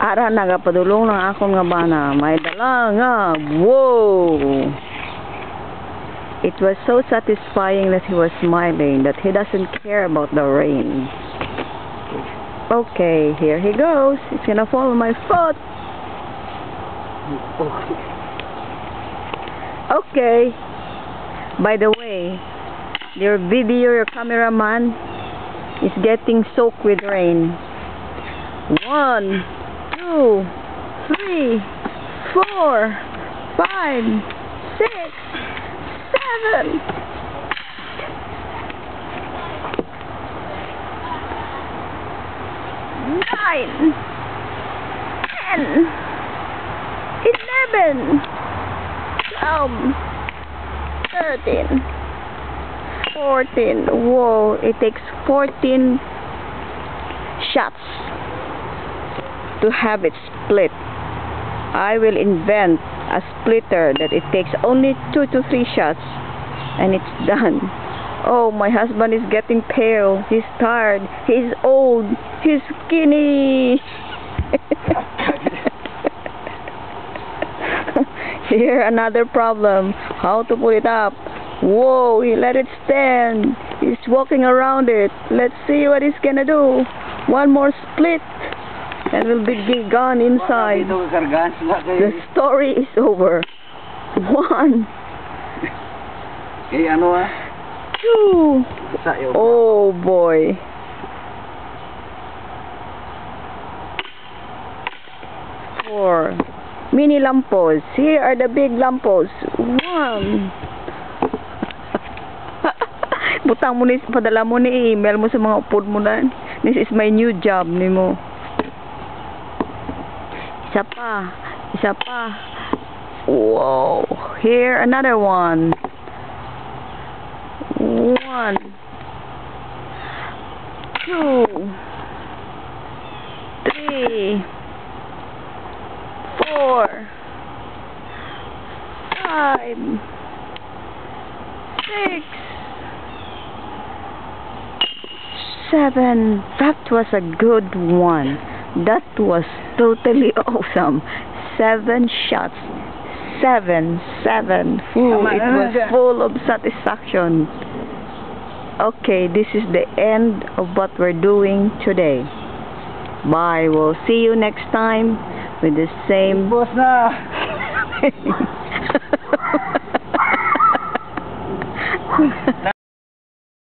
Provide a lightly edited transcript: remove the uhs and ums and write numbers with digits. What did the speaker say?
Ara nagapadulong ng akong nga bana. May dala nga. Whoa! It was so satisfying that he was smiling that he doesn't care about the rain. Okay, here he goes. He's gonna follow my foot. Okay. By the way, your cameraman is getting soaked with rain. 1, 2, 3, 4, 5, 6, 7. 9, 10, 11, 12, 13, 14. Whoa, it takes 14 shots to have it split. I will invent a splitter that it takes only 2 to 3 shots and it's done. Oh, my husband is getting pale. He's tired. He's old. He's skinny. Here, another problem. How to put it up. Whoa, he let it stand. He's walking around it. Let's see what he's gonna do. One more split and we'll be gone inside. The story is over. 1, 2. Oh boy. 4. Mini lampos. Here are the big lampos. 1. Butang mo ni, padala mo ni email mo sa mga upod mo na. This is my new job ni mo. Isa pa. Isa pa. Whoa. Here, another one. 1, 2, 3, 4, 5, 6, 7. That was a good one. That was totally awesome. 7 shots. 7. Ooh, it was full of satisfaction. Okay, this is the end of what we're doing today. Bye. We'll see you next time with the same